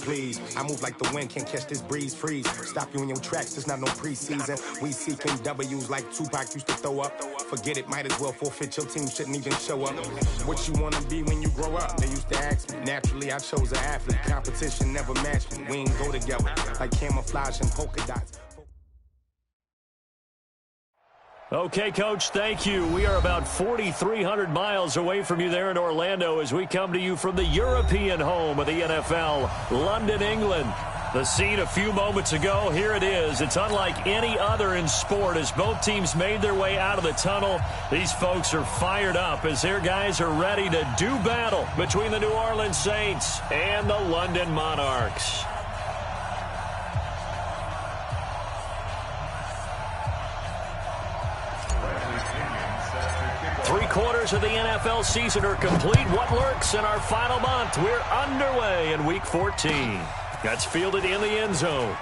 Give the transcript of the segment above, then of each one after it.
please. I move like the wind, can't catch this breeze, freeze. Stop you in your tracks, there's not no preseason. We seeking W's like Tupac used to throw up. Forget it, might as well forfeit, your team shouldn't even show up. What you wanna be when you grow up? They used to ask me. Naturally, I chose an athlete. Competition never matched me. We ain't go together like camouflage and polka dots. Okay, Coach, thank you. We are about 4,300 miles away from you there in Orlando as we come to you from the European home of the NFL, London, England. The scene a few moments ago, here it is. It's unlike any other in sport as both teams made their way out of the tunnel. These folks are fired up as their guys are ready to do battle between the New Orleans Saints and the London Monarchs. Three-quarters of the NFL season are complete. What lurks in our final month? We're underway in Week 14. That's fielded in the end zone.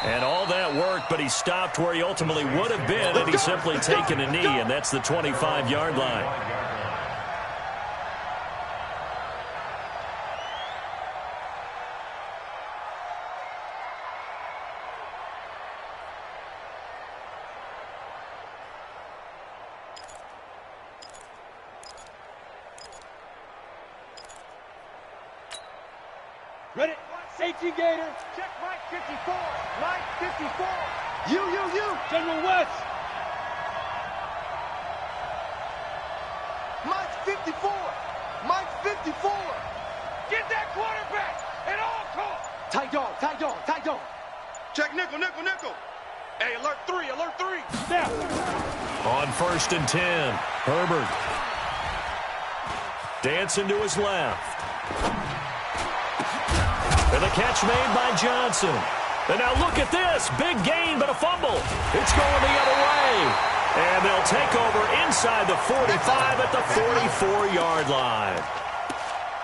And all that worked, but he stopped where he ultimately would have been, and he's simply taken a knee, and that's the 25-yard line. Ready? Safety Gator. Check Mike 54. Mike 54. You. General West. Mike 54. Mike 54. Get that quarterback at all costs. Tight dog. Check nickel. Hey, alert 3. Snap. On 1st and 10, Herbert. Dancing to his left. And the catch made by Johnson. And now look at this. Big gain, but a fumble. It's going the other way. And they'll take over inside the 45 at the 44-yard line.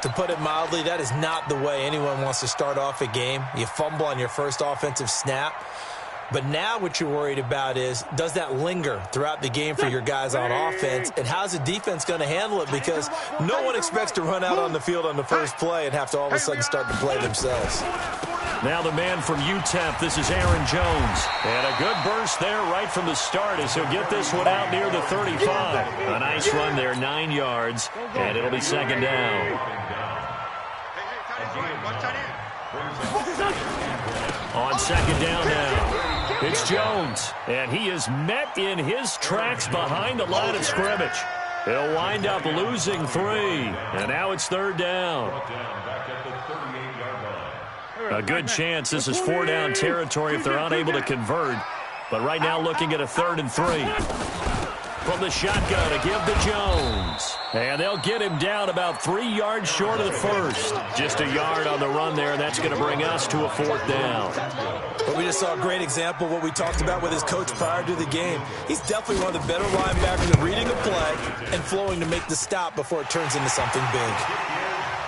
To put it mildly, that is not the way anyone wants to start off a game. You fumble on your first offensive snap. But now what you're worried about is, does that linger throughout the game for your guys on offense? And how's the defense going to handle it? Because no one expects to run out on the field on the first play and have to all of a sudden start to play themselves. Now the man from UTEP, this is Aaron Jones. And a good burst there right from the start as he'll get this one out near the 35. A nice run there, 9 yards, and it'll be second down. On second down now. It's Jones, and he is met in his tracks behind the line of scrimmage. He'll wind up losing 3, and now it's third down. A good chance this is 4-down territory if they're unable to convert, but right now looking at a 3rd and 3. From the shotgun to give to Jones. And they'll get him down about 3 yards short of the first. Just a yard on the run there, and that's going to bring us to a 4th down. But we just saw a great example of what we talked about with his coach prior to the game. He's definitely one of the better linebackers at reading a play and flowing to make the stop before it turns into something big.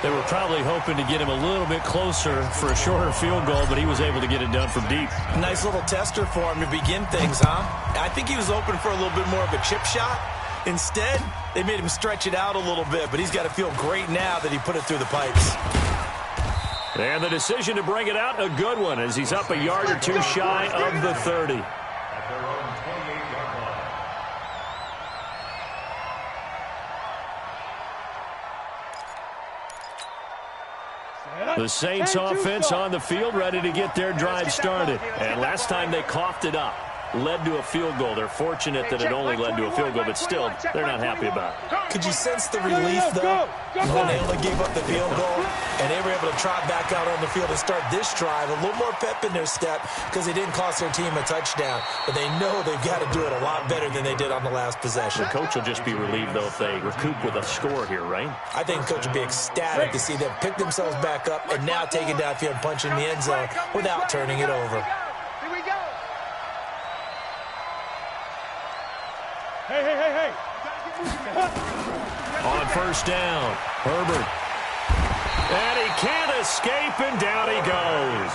They were probably hoping to get him a little bit closer for a shorter field goal, but he was able to get it done from deep. Nice little tester for him to begin things, huh? I think he was open for a little bit more of a chip shot. Instead, they made him stretch it out a little bit, but he's got to feel great now that he put it through the pipes. And the decision to bring it out, a good one, as he's up a yard or two shy of the 30. The Saints offense on the field, ready to get their drive started. And last time they coughed it up, led to a field goal. They're fortunate that it only led to a field goal, but still, they're not happy about it. Could you sense the relief, though, when they only gave up the field goal, and they were able to trot back out on the field and start this drive, a little more pep in their step, because they didn't cost their team a touchdown, but they know they've got to do it a lot better than they did on the last possession. The coach will just be relieved, though, if they recoup with a score here, right? I think the coach would be ecstatic to see them pick themselves back up and now take it downfield and punch in the end zone without turning it over. Here we go. Hey. On first down, Herbert. And he can't escape, and down he goes.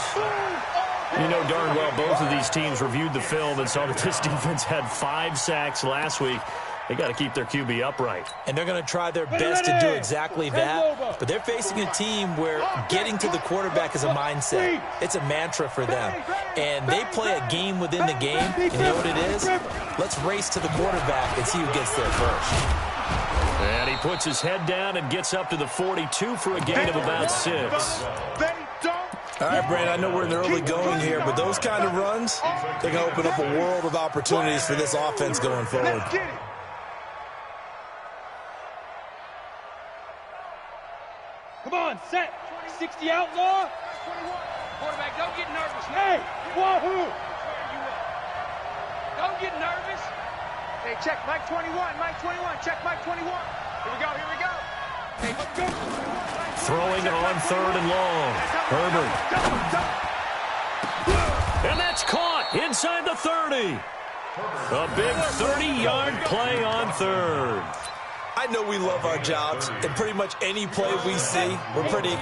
You know darn well both of these teams reviewed the film and saw that this defense had 5 sacks last week. They got to keep their QB upright. And they're going to try their best to do exactly that. But they're facing a team where getting to the quarterback is a mindset. It's a mantra for them. And they play a game within the game. You know what it is? Let's race to the quarterback and see who gets there first. And he puts his head down and gets up to the 42 for a gain of about 6. All right, Brandon, I know we're in the early going here, but those kind of runs, they're going to open up a world of opportunities for this offense going forward. Come on, set. 60 outlaw. Quarterback, don't get nervous. Hey, wahoo! Don't get nervous. Hey, check Mike 21, Mike 21, check Mike 21. Here we go, here we go. Hey, let's go. Throwing on 3rd and long. Herbert. And that's caught inside the 30. A big 30-yard play on 3rd. I know we love our jobs, and pretty much any play we see, we're pretty,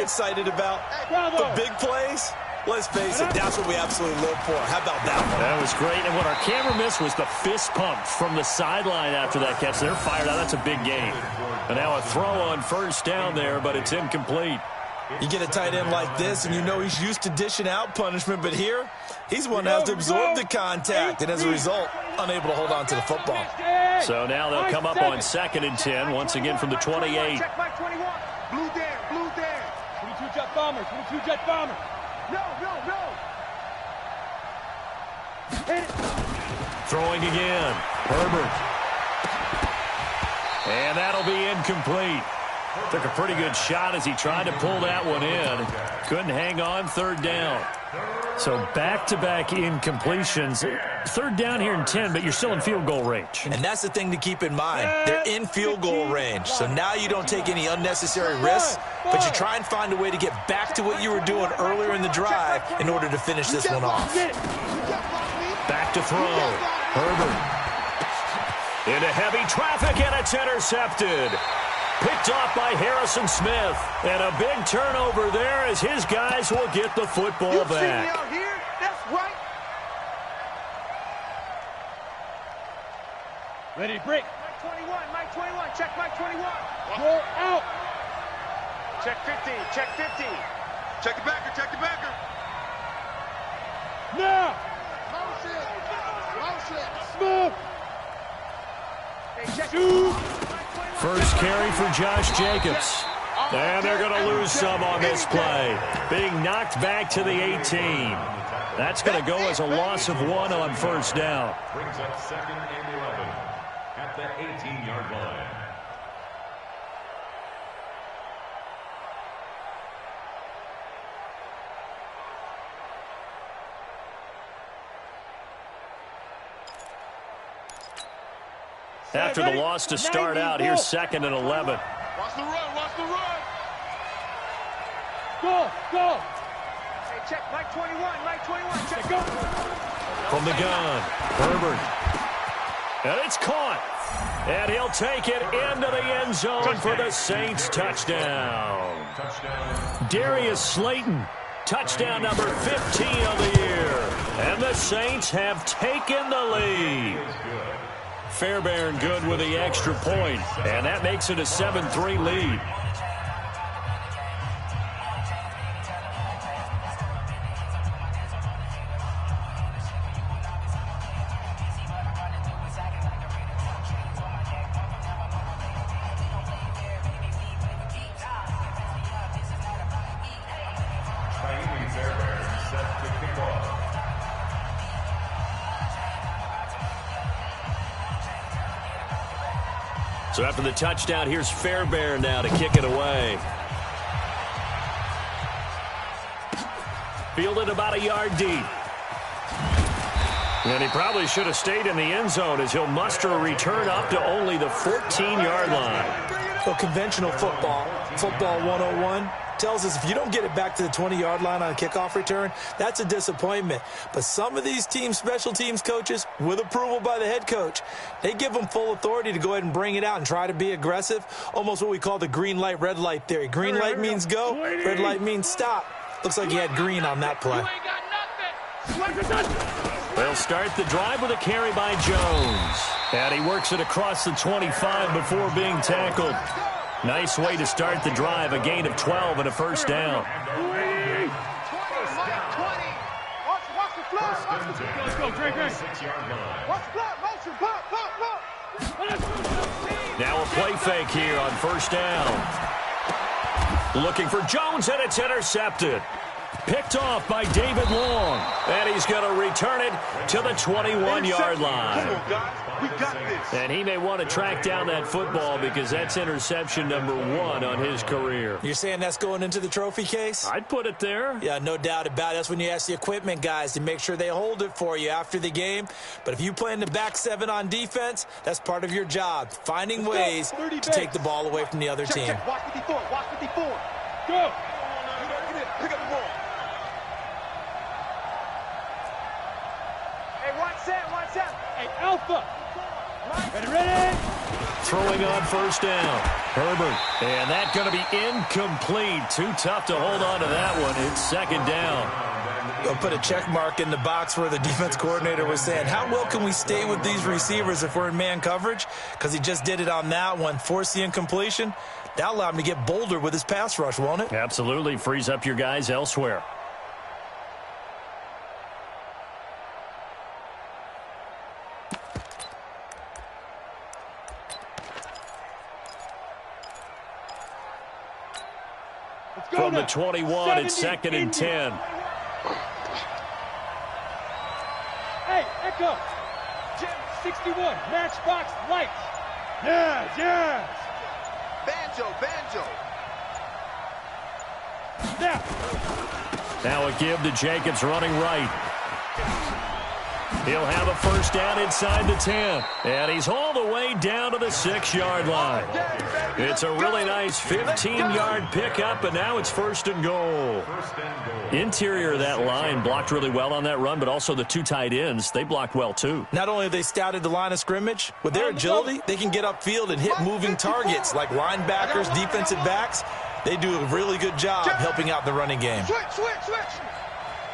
excited about. The big plays, let's face it, that's what we absolutely live for. How about that one? That was great, and what our camera missed was the fist pump from the sideline after that catch. They're fired out. That's a big gain. And now a throw on 1st down there, but it's incomplete. You get a tight end like this, and you know he's used to dishing out punishment, but here, he's one that has to absorb the contact, and as a result, unable to hold on to the football. So now they'll come up on 2nd and 10, once again from the 28. Check Mike 21. Blue down, blue down. 22 jet bombers, 22 jet bombers. No. Hit it. Throwing again. Herbert. And that'll be incomplete. Took a pretty good shot as he tried to pull that one in. Couldn't hang on 3rd down. So back-to-back incompletions. 3rd down here in 10, but you're still in field goal range. And that's the thing to keep in mind. They're in field goal range. So now you don't take any unnecessary risks, but you try and find a way to get back to what you were doing earlier in the drive in order to finish this one off. Back to throw. Herbert. Into heavy traffic, and it's intercepted. Picked off by Harrison Smith. And a big turnover there as his guys will get the football back. See me out here? That's right. Ready to break. Mike 21, check Mike 21. Roll out. Check 15, check 15. Check the backer, check the backer. Now. Motion. Smooth. Hey, check. Shoot. First carry for Josh Jacobs. And they're going to lose some on this play. Being knocked back to the 18. That's going to go as a loss of 1 on 1st down. Brings up 2nd and 11 at the 18-yard line. After the loss to start out, here's 2nd and 11. Watch the run, watch the run. Go. Hey, check Mike 21, Mike 21, check. Go. From the gun, Herbert. And it's caught. And he'll take it into the end zone for the Saints touchdown. Darius Slayton, touchdown number 15 of the year. And the Saints have taken the lead. Fairbairn good with the extra point, and that makes it a 7-3 lead. So after the touchdown, here's Fairbairn now to kick it away. Fielded about a yard deep. And he probably should have stayed in the end zone as he'll muster a return up to only the 14-yard line. So conventional football 101, tells us if you don't get it back to the 20-yard line on a kickoff return, that's a disappointment. But some of these teams, special teams coaches, with approval by the head coach, they give them full authority to go ahead and bring it out and try to be aggressive, almost what we call the green light, red light theory. Green light means go, red light means stop. Looks like he had green on that play. They'll start the drive with a carry by Jones. And he works it across the 25 before being tackled. Nice way to start the drive. A gain of 12 and a first down. Let's go, Drake. Now a play fake here on first down. Looking for Jones, and it's intercepted. Picked off by David Long. And he's going to return it to the 21-yard line. Come on, guys. We got this. And he may want to track down that football because that's interception number 1 on his career. You're saying that's going into the trophy case? I'd put it there. Yeah, no doubt about it. That's when you ask the equipment guys to make sure they hold it for you after the game. But if you play in the back 7 on defense, that's part of your job, finding ways to take the ball away from the other team. Check. Watch 54. Watch 54. Go. Pick up the ball. Hey, watch that. Hey, Alpha. Ready? Throwing on first down. Herbert. And that's going to be incomplete. Too tough to hold on to that one. It's second down. They'll put a check mark in the box where the defense coordinator was saying, how well can we stay with these receivers if we're in man coverage? Because he just did it on that one, forced the incompletion. That'll allow him to get bolder with his pass rush, won't it? Absolutely. Frees up your guys elsewhere. From the 21, it's second and 10. Hey, Echo. Gem 61, matchbox lights. Yes. Banjo. Now a give to Jacobs running right. He'll have a first down inside the 10. And he's all the way down to the 6-yard line. It's a really nice 15-yard pickup, and now it's first and goal. Interior of that line blocked really well on that run, but also the 2 tight ends, they blocked well too. Not only have they scouted the line of scrimmage, with their agility, they can get upfield and hit moving targets like linebackers, defensive backs. They do a really good job helping out the running game. Switch.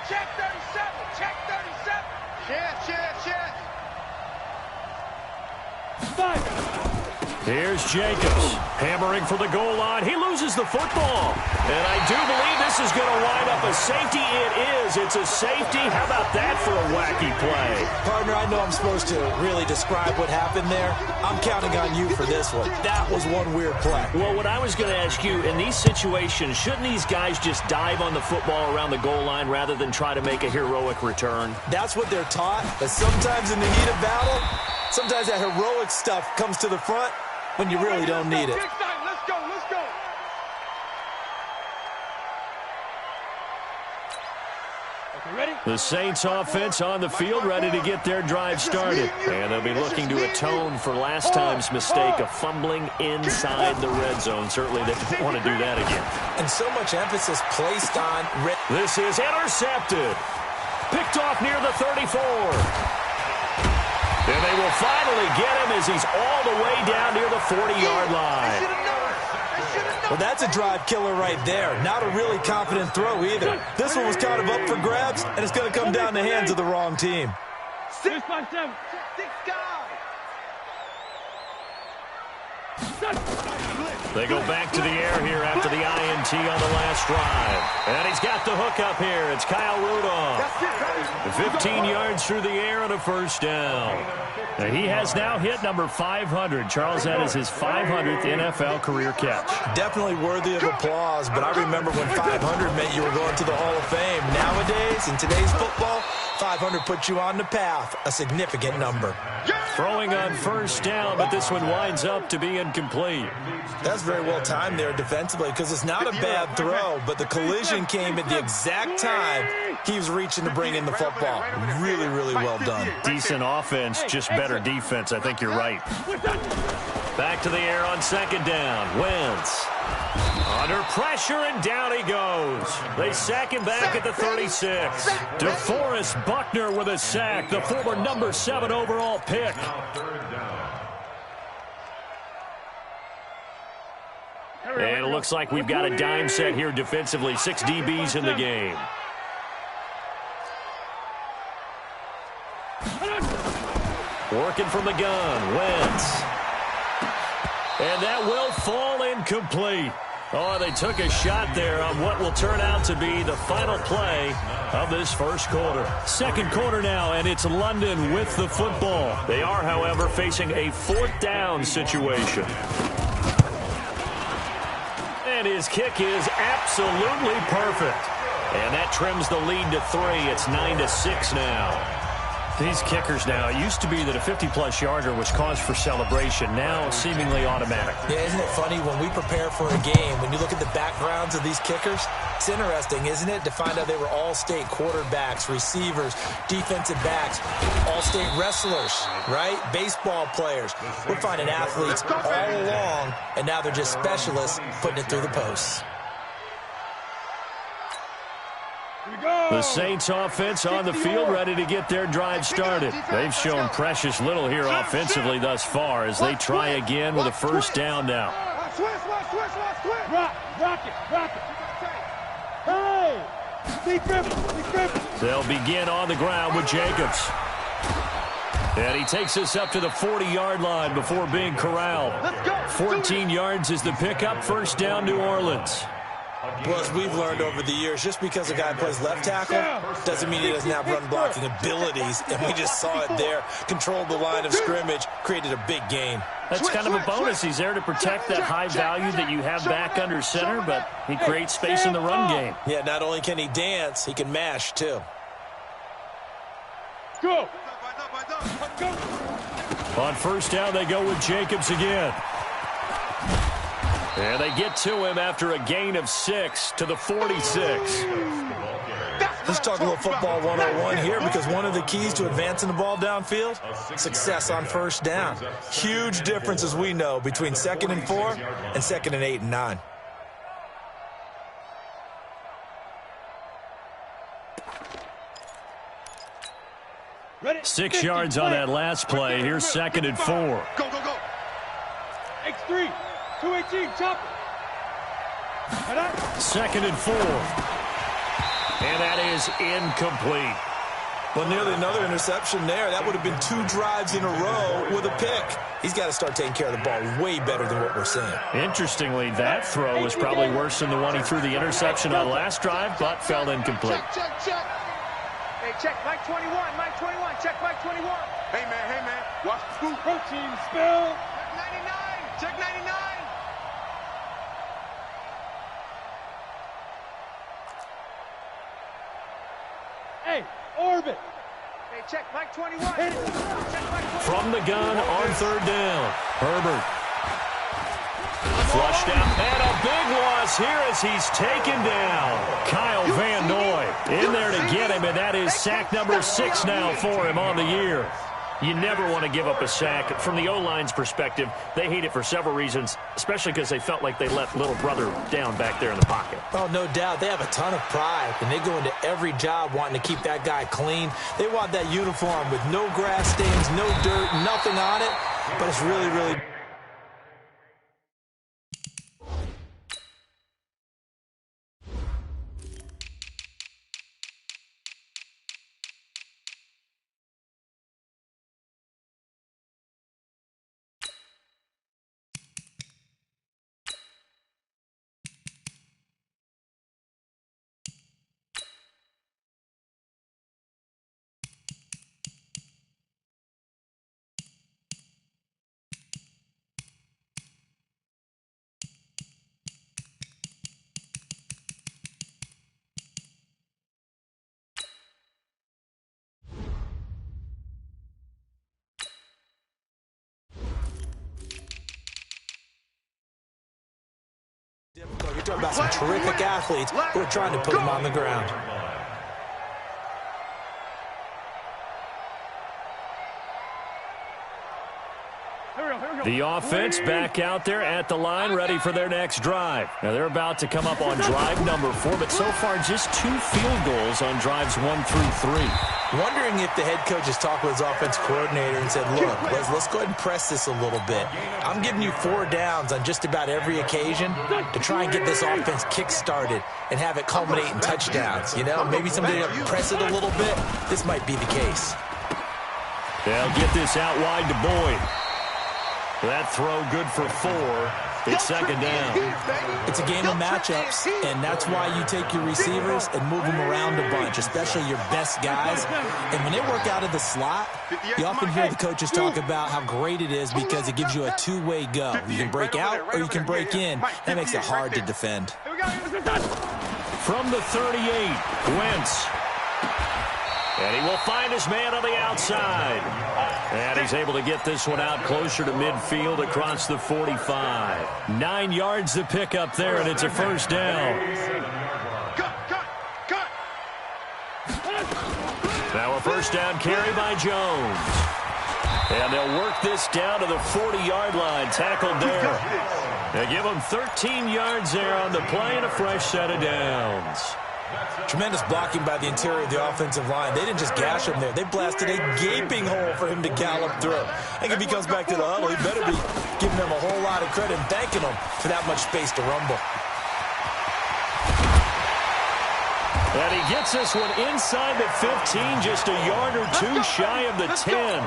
Check 37. Check. 5. Here's Jacobs, hammering for the goal line. He loses the football. And I do believe this is going to wind up a safety. It is. It's a safety. How about that for a wacky play? Partner, I know I'm supposed to really describe what happened there. I'm counting on you for this one. That was one weird play. Well, what I was going to ask you, in these situations, shouldn't these guys just dive on the football around the goal line rather than try to make a heroic return? That's what they're taught. But sometimes in the heat of battle, sometimes that heroic stuff comes to the front when you really don't need it. Let's go. Okay, ready? The Saints offense on the field, ready to get their drive started. And they'll be looking to atone for last time's mistake of fumbling inside the red zone. Certainly they don't want to do that again. And so much emphasis placed on... This is intercepted. Picked off near the 34. And they will finally get him as he's all the way down near the 40-yard line. Well, that's a drive killer right there. Not a really confident throw either. This one was kind of up for grabs, and it's going to come down the hands of the wrong team. 6-5-7. They go back to the air here after the INT on the last drive. And he's got the hook up here. It's Kyle Rudolph. 15 yards through the air and a first down. And he has now hit number 500. Charles, that is his 500th NFL career catch. Definitely worthy of applause, but I remember when 500 meant you were going to the Hall of Fame. Nowadays, in today's football, 500 puts you on the path, a significant number. Throwing on first down, but this one winds up to be incomplete. That's very well timed there defensively because it's not a bad throw, but the collision came at the exact time he was reaching to bring in the football. Really, really well done. Decent offense, just better defense. I think you're right. Back to the air on second down. Wentz under pressure, and down he goes. They sack him back at the 36. DeForest Buckner with a sack, the former number 7 overall pick. And it looks like we've got a dime set here defensively. 6 DBs in the game. Working from the gun, Wentz. And that will fall incomplete. Oh, they took a shot there on what will turn out to be the final play of this first quarter. Second quarter now, and it's London with the football. They are, however, facing a fourth down situation. And his kick is absolutely perfect. And that trims the lead to 3. It's 9-6 now. These kickers now, it used to be that a 50-plus yarder was cause for celebration. Now, seemingly automatic. Yeah, isn't it funny when we prepare for a game, when you look at the backgrounds of these kickers, it's interesting, isn't it, to find out they were all-state quarterbacks, receivers, defensive backs, all-state wrestlers, right? Baseball players. We're finding athletes all along, and now they're just specialists putting it through the posts. The Saints offense on the field, ready to get their drive started. They've shown precious little here offensively thus far as they try again with a first down now. Rock it. Hey! Steve Griffin. They'll begin on the ground with Jacobs. And he takes us up to the 40-yard line before being corralled. 14 yards is the pickup, first down New Orleans. Well, as we've learned over the years, just because a guy plays left tackle doesn't mean he doesn't have run-blocking abilities, and we just saw it there. Controlled the line of scrimmage, created a big gain. That's kind of a bonus. He's there to protect that high value that you have back under center, but he creates space in the run game. Yeah, not only can he dance, he can mash, too. Go! On first down, they go with Jacobs again. And they get to him after a gain of 6 to the 46. Let's talk a little football 101 here, because one of the keys to advancing the ball downfield, success on first down. Huge difference, as we know, between 2nd and 4 and 2nd and 8 and 9. Ready? 6 yards on that last play. Here's 2nd and 4. Go. X3. 218, chop it. 2nd and 4. And that is incomplete. Well, nearly another interception there. That would have been 2 drives in a row with a pick. He's got to start taking care of the ball way better than what we're seeing. Interestingly, that throw was probably worse than the one he threw the interception on last drive, but fell incomplete. Check. Hey, check Mike 21. Check Mike 21. Hey, man. Watch the scoop. Protein spill. Check 99. Hey, orbit. Hey, check Mike 21. Hit it. Check Mike 21. From the gun on third down, Herbert. Flushed out, and a big loss here as he's taken down. Kyle Van Noy in there to get him, and that is sack number 6 now for him on the year. You never want to give up a sack. From the O-line's perspective, they hate it for several reasons, especially because they felt like they let little brother down back there in the pocket. Oh, no doubt. They have a ton of pride, and they go into every job wanting to keep that guy clean. They want that uniform with no grass stains, no dirt, nothing on it, but it's really, really... You're talking about some terrific athletes who are trying to put him on the ground. The offense back out there at the line, ready for their next drive. Now, they're about to come up on drive number 4, but so far just 2 field goals on drives 1 through 3. Wondering if the head coach has talked with his offense coordinator and said, look, let's go ahead and press this a little bit. I'm giving you 4 downs on just about every occasion to try and get this offense kick-started and have it culminate in touchdowns. You know, maybe somebody to press it a little bit. This might be the case. They'll get this out wide to Boyd. That throw good for 4. It's second down. It's a game of matchups, and that's why you take your receivers and move them around a bunch, especially your best guys. And when they work out of the slot, you often hear the coaches talk about how great it is because it gives you a two-way go. You can break out or you can break in. That makes it hard to defend. From the 38, Wentz. And he will find his man on the outside. And he's able to get this one out closer to midfield across the 45. 9 yards to pick up there, and it's a first down. Now a first down carry by Jones. And they'll work this down to the 40-yard line, tackled there. They give him 13 yards there on the play and a fresh set of downs. Tremendous blocking by the interior of the offensive line. They didn't just gash him there. They blasted a gaping hole for him to gallop through. I think if he comes back to the huddle, he better be giving them a whole lot of credit and thanking them for that much space to rumble. And he gets this one inside the 15, just a yard or two shy of the 10.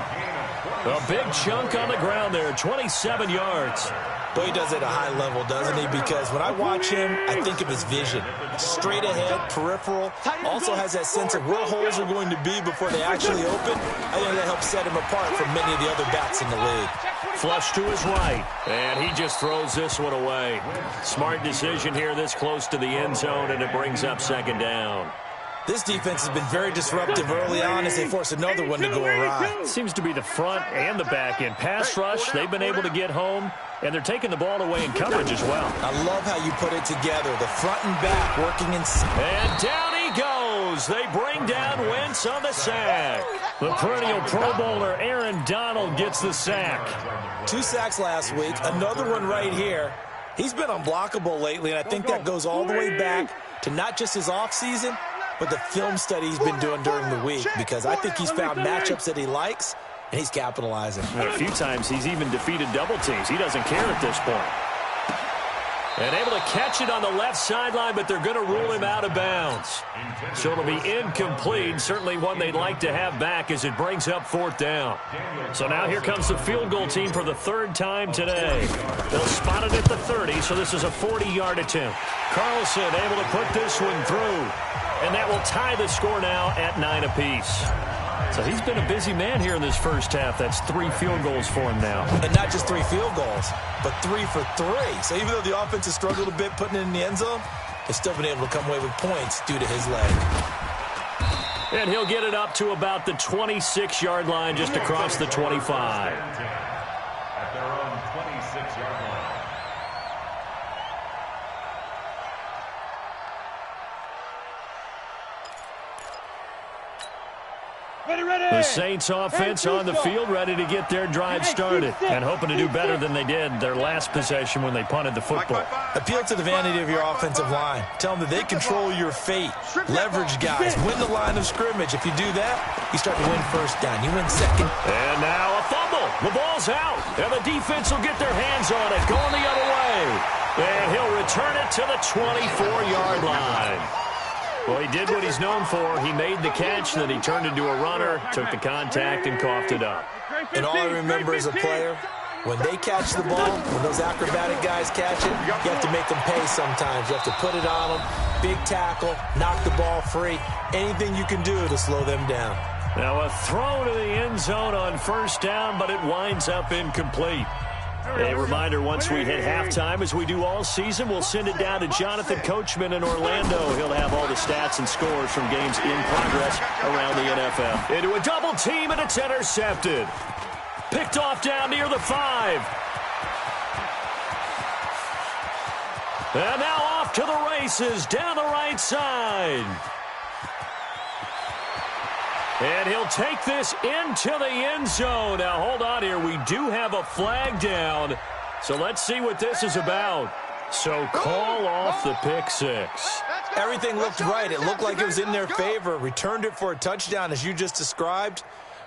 A big chunk on the ground there, 27 yards. Boy, he does it at a high level, doesn't he? Because when I watch him, I think of his vision. Straight ahead, peripheral. Also has that sense of where holes are going to be before they actually open. I think that helps set him apart from many of the other backs in the league. Flush to his right, and he just throws this one away. Smart decision here this close to the end zone, and it brings up second down. This defense has been very disruptive early on as they force another one to go awry. Seems to be the front and the back end. Pass rush, they've been able to get home, and they're taking the ball away in coverage as well. I love how you put it together. The front and back working in. And down he goes. They bring down Wentz on the sack. The perennial Pro Bowler Aaron Donald gets the sack. 2 sacks last week, another one right here. He's been unblockable lately, and I think that goes all the way back to not just his offseason, but the film study he's been doing during the week, because I think he's found matchups that he likes, and he's capitalizing. And a few times he's even defeated double teams. He doesn't care at this point. And able to catch it on the left sideline, but they're going to rule him out of bounds. So it'll be incomplete, certainly one they'd like to have back as it brings up 4th down. So now here comes the field goal team for the 3rd time today. They'll spot it at the 30, so this is a 40-yard attempt. Carlson able to put this one through. And that will tie the score now at 9 apiece. So he's been a busy man here in this first half. That's 3 field goals for him now. And not just 3 field goals, but 3 for 3. So even though the offense has struggled a bit putting it in the end zone, they've still been able to come away with points due to his leg. And he'll get it up to about the 26-yard line, just across the 25. At their own 26-yard line. The Saints offense on the field, ready to get their drive started and hoping to do better than they did their last possession when they punted the football. Appeal to the vanity of your offensive line. Tell them that they control your fate. Leverage guys. Win the line of scrimmage. If you do that, you start to win first down. You win second. And now a fumble. The ball's out. And the defense will get their hands on it. Going the other way. And he'll return it to the 24-yard line. Well, he did what he's known for. He made the catch, then he turned into a runner, took the contact, and coughed it up. And all I remember as a player, when they catch the ball, when those acrobatic guys catch it, you have to make them pay sometimes. You have to put it on them, big tackle, knock the ball free, anything you can do to slow them down. Now a throw to the end zone on first down, but it winds up incomplete. A reminder, once we hit halftime, as we do all season, we'll send it down to Jonathan Coachman in Orlando. He'll have all the stats and scores from games in progress around the NFL. Into a double team, and it's intercepted. Picked off down near the 5. And now off to the races, down the right side. And he'll take this into the end zone. Now, hold on here. We do have a flag down. So let's see what this is about. So call off the pick 6. Everything looked right. It looked like it was in their favor. Returned it for a touchdown, as you just described.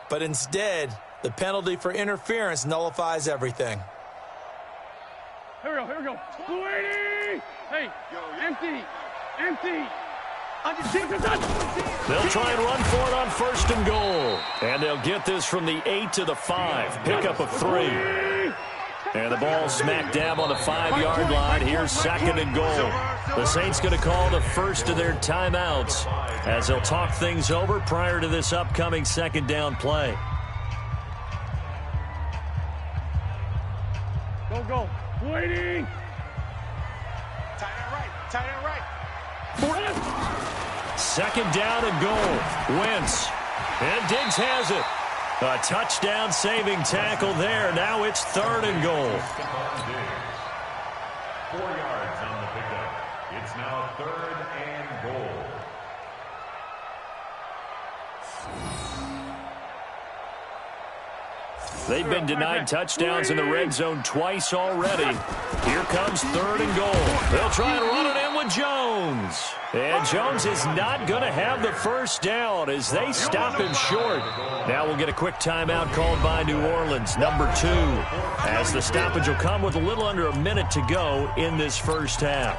But instead, the penalty for interference nullifies everything. Here we go. 280! Hey, empty! They'll try and run for it on 1st and goal. And they'll get this from the 8 to the 5. Pickup of 3. And the ball smack dab on the 5-yard line. Here's 2nd and goal. The Saints going to call the first of their timeouts as they'll talk things over prior to this upcoming 2nd down play. Go. Waiting. Tight end right. Tight end right. 2nd down and goal. Wentz. And Diggs has it. A touchdown saving tackle there. Now it's 3rd and goal. 4 yards on the pickup. It's now 3rd and goal. They've been denied touchdowns in the red zone twice already. Here comes 3rd and goal. They'll try and run it in with Jones. And Jones is not going to have the first down as they stop him short. Now we'll get a quick timeout called by New Orleans, number 2, as the stoppage will come with a little under a minute to go in this first half.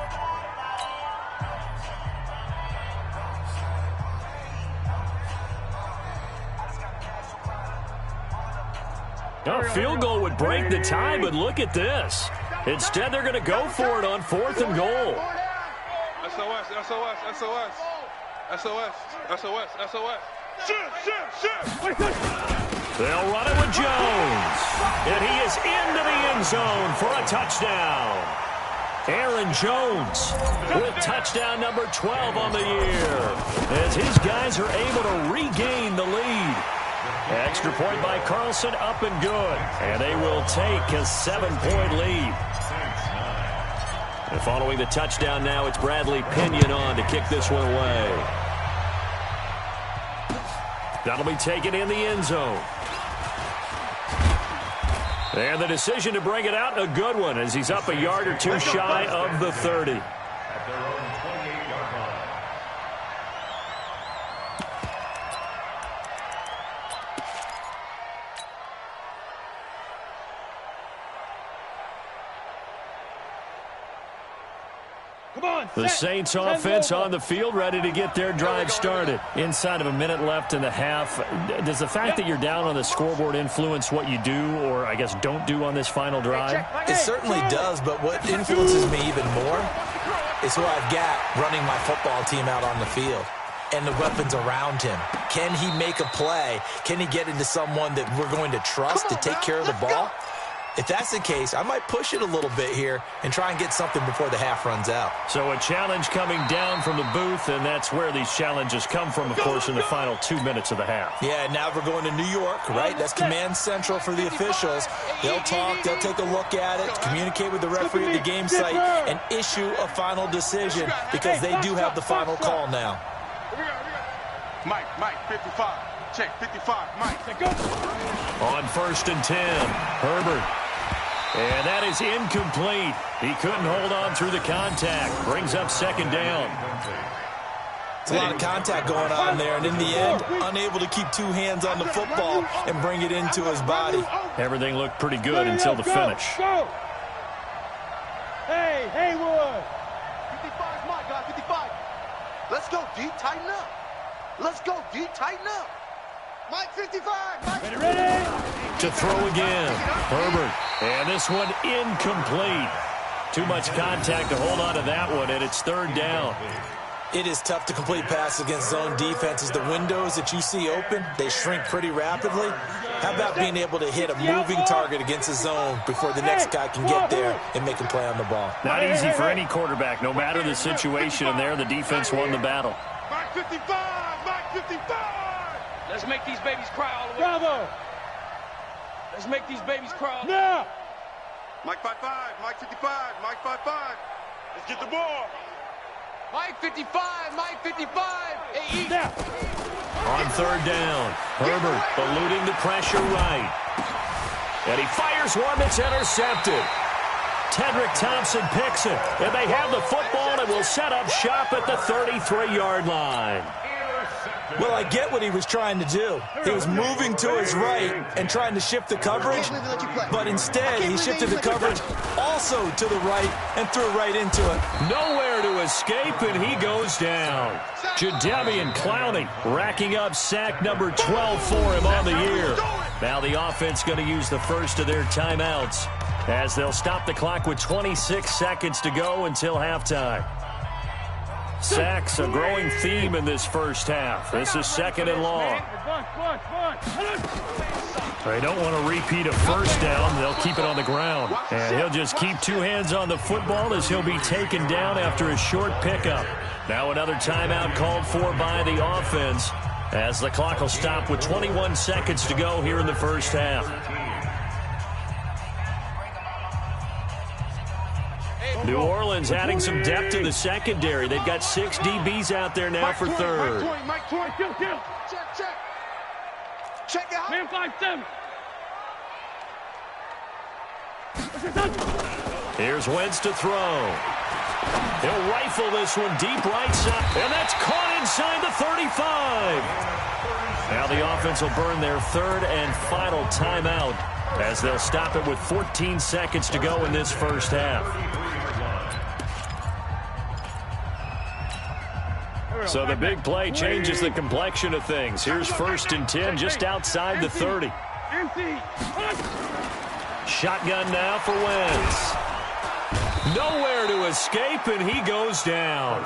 A field goal would break the tie, but look at this. Instead, they're going to go for it on 4th and goal. SOS. Shoot. They'll run it with Jones. And he is into the end zone for a touchdown. Aaron Jones with touchdown number 12 on the year as his guys are able to regain the lead. Extra point by Carlson, up and good. And they will take a 7-point lead. And following the touchdown now, it's Bradley Pinion on to kick this one away. That'll be taken in the end zone. And the decision to bring it out, a good one, as he's up a yard or two shy of the 30. At their own 28-yard line. The Saints offense on the field, ready to get their drive started. Inside of a minute left in the half. Does the fact that you're down on the scoreboard influence what you do, or I guess don't do on this final drive? It certainly does, but what influences me even more is who I've got running my football team out on the field and the weapons around him. Can he make a play? Can he get into someone that we're going to trust to take care of the ball? If that's the case, I might push it a little bit here and try and get something before the half runs out. So a challenge coming down from the booth, and that's where these challenges come from, of course, in the final 2 minutes of the half. Yeah, now we're going to New York, right? That's command central for the officials. They'll talk, they'll take a look at it, communicate with the referee at the game site, and issue a final decision because they do have the final call now. Mike, 55. Check, 55, Mike. On 1st and 10, Herbert. And that is incomplete. He couldn't hold on through the contact. Brings up 2nd down. It's a lot of contact going on there, and in the end, unable to keep 2 hands on the football and bring it into his body. Everything looked pretty good until the finish. Hey, Haywood. 55's my guy, 55. Let's go, D, tighten up. Let's go, D, tighten up. Mike 55, Mike. Ready? To throw again, Herbert. And this one incomplete. Too much contact to hold on to that one, and it's 3rd down. It is tough to complete passes against zone defenses. The windows that you see open, they shrink pretty rapidly. How about being able to hit a moving target against a zone before the next guy can get there and make a play on the ball? Not easy for any quarterback, no matter the situation, and there the defense won the battle. Mike 55, Mike 55. Let's make these babies cry all the way. Bravo. Let's make these babies cry. Now. Mike 55, Mike 55, Mike 55. Let's get the ball. Mike 55, Mike 55. Hey, eat. Now. On 3rd down, Herbert eluding the pressure right. And he fires one that's intercepted. Tedrick Thompson picks it, and they have the football and will set up shop at the 33-yard line. Well, I get what he was trying to do. He was moving to his right and trying to shift the coverage, but instead he shifted the coverage also to the right and threw right into it. Nowhere to escape, and he goes goes down. Jadeveon Clowney racking up sack number 12 for him on the year. Now the offense going to use the first of their timeouts as they'll stop the clock with 26 seconds to go until halftime. Sacks a growing theme in this first half. This is second and long. They don't want to repeat a first down. They'll keep it on the ground. And he'll just keep two hands on the football as he'll be taken down after a short pickup. Now another timeout called for by the offense as the clock will stop with 21 seconds to go here in the first half. New Orleans adding some depth to the secondary. They've got 6 DBs out there now for third. Check out. Man 5-7. Here's Wentz to throw. He'll rifle this one deep right side. And that's caught inside the 35. Now the offense will burn their third and final timeout as they'll stop it with 14 seconds to go in this first half. So the big play changes the complexion of things. Here's 1st and 10 just outside the 30. Shotgun now for Wentz. Nowhere to escape, and he goes down.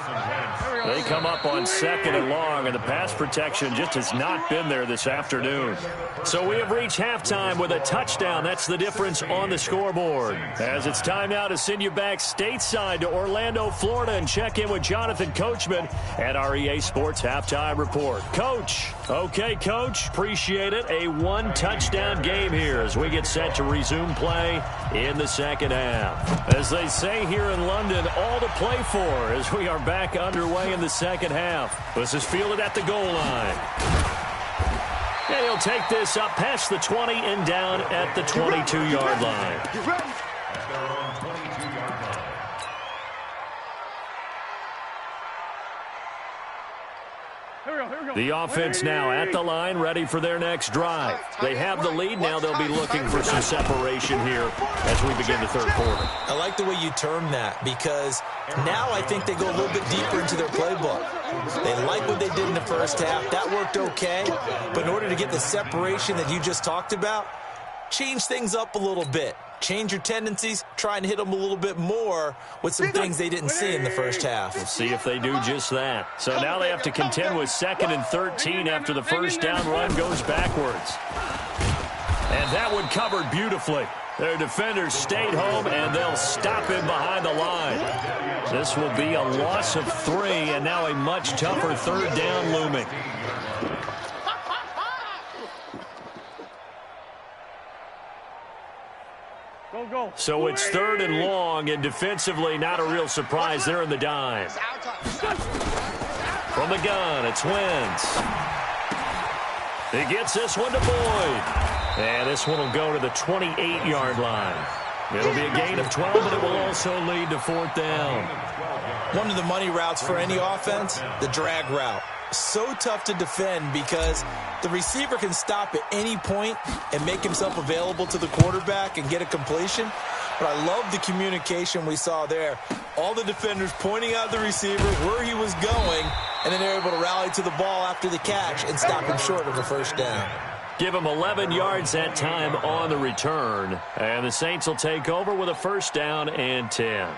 They come up on 2nd and long, and the pass protection just has not been there this afternoon. So we have reached halftime with a touchdown. That's the difference on the scoreboard. As it's time now to send you back stateside to Orlando, Florida, and check in with Jonathan Coachman at our EA Sports Halftime Report. Coach. Okay, Coach. Appreciate it. A one-touchdown game here as we get set to resume play in the second half. As they say here in London, all to play for as we are back underway in the second half. This is fielded at the goal line. And he'll take this up past the 20 and down at the 22-yard line. The offense now at the line, ready for their next drive. They have the lead. Now they'll be looking for some separation here as we begin the third quarter. I like the way you term that because now I think they go a little bit deeper into their playbook. They like what they did in the first half. That worked okay. But in order to get the separation that you just talked about, change things up a little bit. Change your tendencies, try and hit them a little bit more with some things they didn't see in the first half. We'll see if they do just that. So now they have to contend with 2nd and 13 after the first down run goes backwards. And that one covered beautifully. Their defenders stayed home, and they'll stop him behind the line. This will be a loss of 3, and now a much tougher third down looming. So it's 3rd and long, and defensively not a real surprise. They're in the dime. From the gun, it's Wentz. He gets this one to Boyd. And this one will go to the 28-yard line. It'll be a gain of 12, but it will also lead to 4th down. One of the money routes for any offense, the drag route. So tough to defend because the receiver can stop at any point and make himself available to the quarterback and get a completion. But I love the communication we saw there. All the defenders pointing out the receiver where he was going, and then they're able to rally to the ball after the catch and stop him short of a first down. Give him 11 yards that time on the return. And the Saints will take over with a 1st down and 10.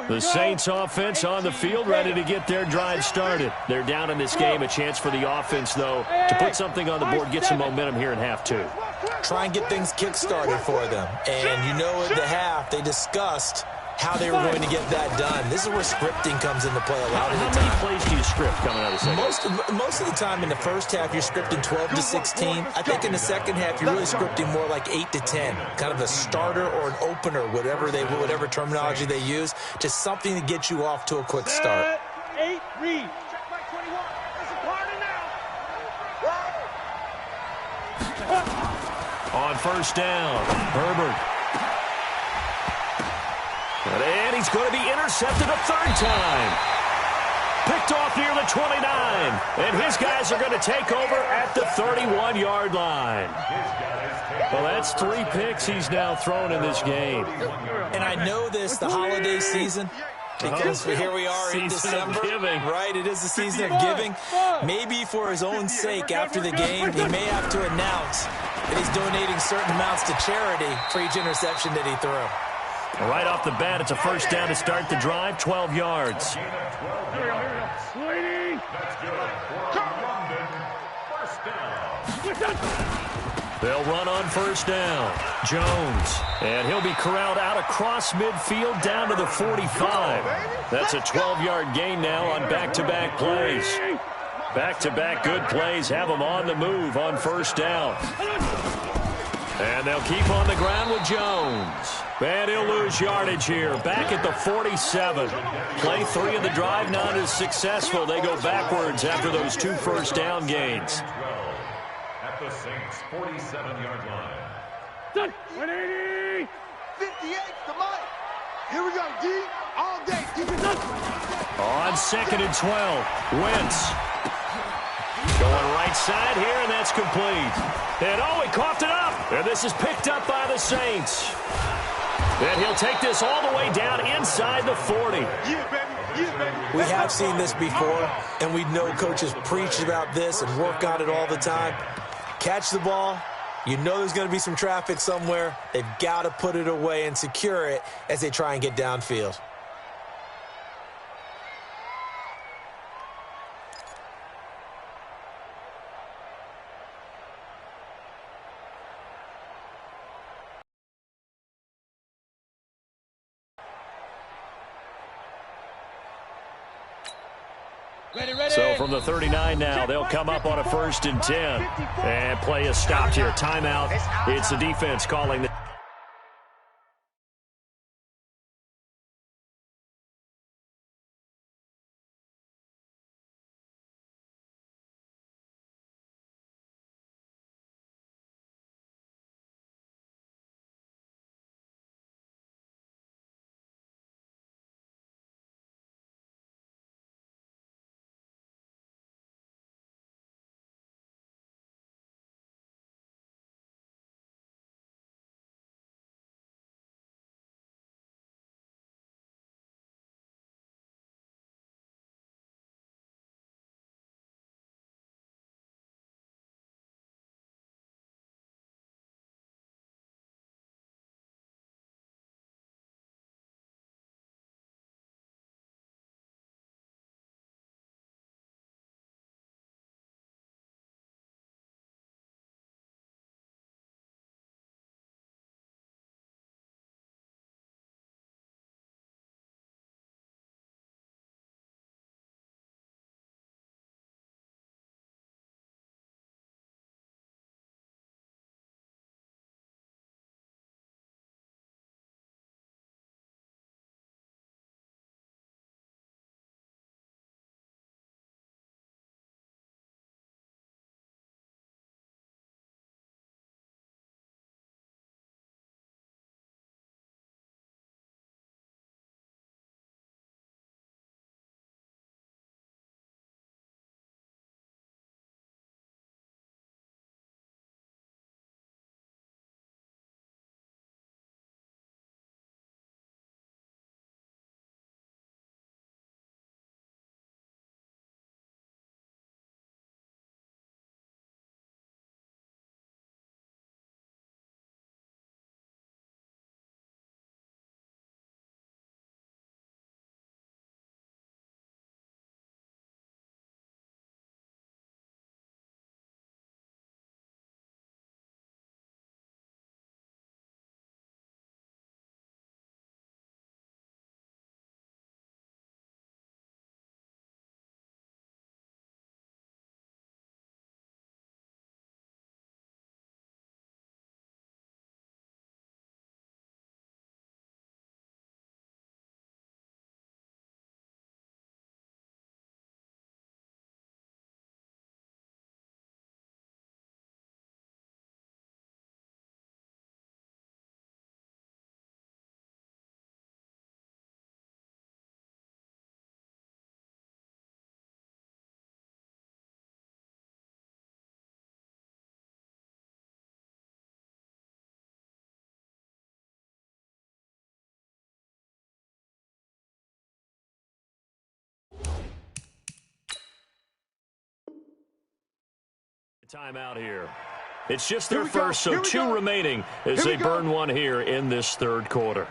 The Saints offense on the field ready to get their drive started. They're down in this game. A chance for the offense, though, to put something on the board, get some momentum here in half 2. Try and get things kick-started for them. And you know at the half they discussed how they were going to get that done. This is where scripting comes into play a lot of the time. How many plays do you script coming out of the second? Most of the time in the first half, you're scripting 12 to 16. I think in the second half, you're really scripting more like 8 to 10. Kind of a starter or an opener, whatever terminology they use. Just something to get you off to a quick start. 8, read. Check by 21. This is party now. On 1st down, Herbert. And he's going to be intercepted a 3rd time. Picked off near the 29. And his guys are going to take over at the 31-yard line. Well, that's 3 picks he's now thrown in this game. And I know this, the holiday season, because here we are in December. Right, it is the season of giving. Maybe for his own sake after the game, he may have to announce that he's donating certain amounts to charity for each interception that he threw. Right off the bat, it's a first down to start the drive, 12 yards. They'll run on first down. Jones, and he'll be corralled out across midfield down to the 45. That's a 12-yard gain now on back-to-back plays. Back-to-back good plays have them on the move on first down. And they'll keep on the ground with Jones. And he'll lose yardage here. Back at the 47. Play 3 of the drive not as successful. They go backwards after those 2 first down gains. At the Saints' 47-yard line. 180! 58 to Mike. Here we go, D. All day. On 2nd and 12. Wentz. Going right side here, and that's complete. And he coughed it up. And this is picked up by the Saints. And he'll take this all the way down inside the 40. Yeah, baby. Yeah, baby. We have seen this before, and we know coaches preach about this and work on it all the time. Catch the ball. You know there's going to be some traffic somewhere. They've got to put it away and secure it as they try and get downfield. So from the 39 now, they'll come up on a 1st and 10. And play is stopped here. Timeout. It's the defense calling the Timeout here. It's just their first, so two remaining as they burn one here in this third quarter.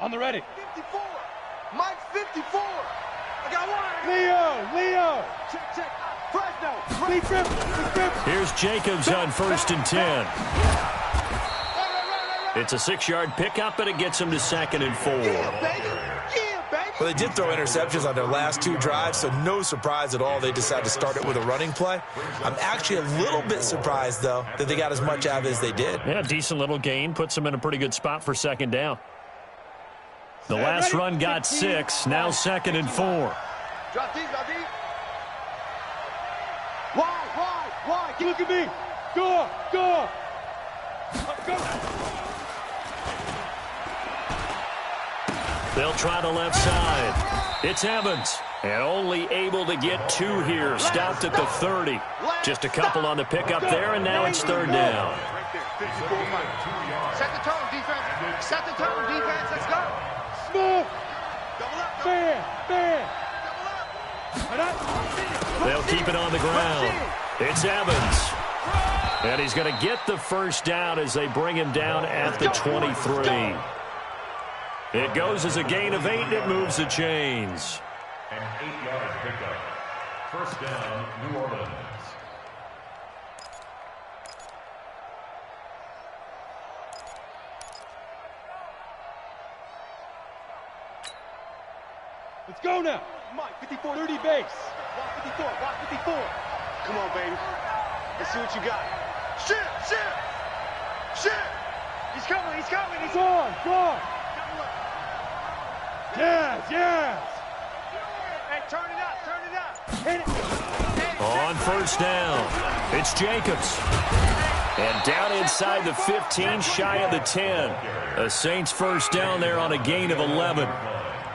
On the ready. 54. Mike 54. I got one. Leo. Check. Fresno. Here's Jacobs on 1st and 10. It's a 6-yard pickup, and it gets him to 2nd and 4. Yeah, baby. Well, they did throw interceptions on their last two drives, so no surprise at all they decided to start it with a running play. I'm actually a little bit surprised, though, that they got as much out of it as they did. Yeah, decent little gain. Puts them in a pretty good spot for 2nd down. The last run got 6, now 2nd and 4. Drop deep. Wide. Look at me. Go. They'll try the left side. It's Evans. And only able to get 2 here. Stopped at the 30. Just a couple on the pickup there, and now it's 3rd down. Right there, 54. Set the tone, defense. Let's go. Smooth. Double up. Fair. They'll keep it on the ground. It's Evans. And he's going to get the first down as they bring him down at the 23. It goes as a gain of 8, and it moves the chains. An 8-yard pickup. First down, New Orleans. Let's go now. Mike 54. 30 base. Walk 54. Come on, baby. Let's see what you got. Shit. He's coming. He's on. Yes. Hey, turn it up. Hit it. On 1st down, it's Jacobs. And down inside the 15, shy of the 10. A Saints first down there on a gain of 11.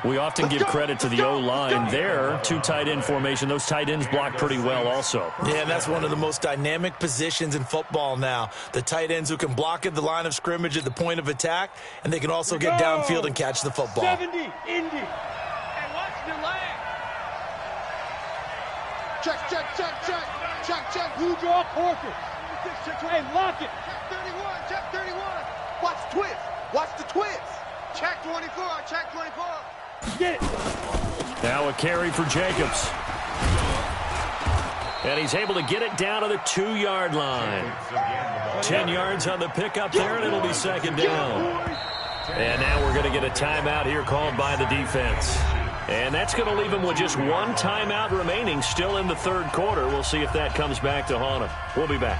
We often give credit to the O-line there. 2 tight end formation. Those tight ends block pretty well also. Yeah, and that's one of the most dynamic positions in football now. The tight ends who can block at the line of scrimmage at the point of attack, and they can also get downfield and catch the football. 70, Indy. Hey, watch the leg. Check. Blue draw, Corker. Hey, lock it. Check 31. Watch the twist. Check 24. Get it. Now a carry for Jacobs. And he's able to get it down to the 2-yard line. 10 yards on the pickup there, and it'll be 2nd down. And now we're going to get a timeout here called by the defense. And that's going to leave him with just 1 timeout remaining still in the 3rd quarter. We'll see if that comes back to haunt him. We'll be back.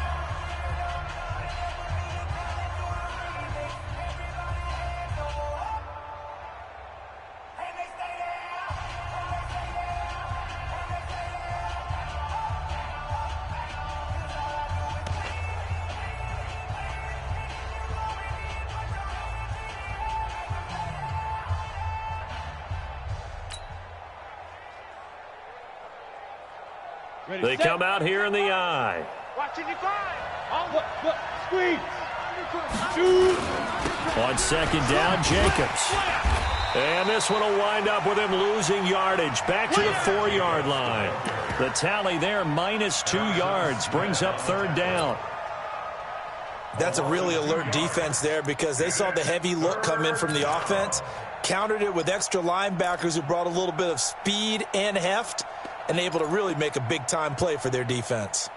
They come out here in the eye. Watching you find. Squeeze. Shoot. On 2nd down, Jacobs. And this one will wind up with him losing yardage. Back to the 4-yard line. The tally there, -2 yards, brings up 3rd down. That's a really alert defense there because they saw the heavy look come in from the offense, countered it with extra linebackers who brought a little bit of speed and heft, and able to really make a big-time play for their defense.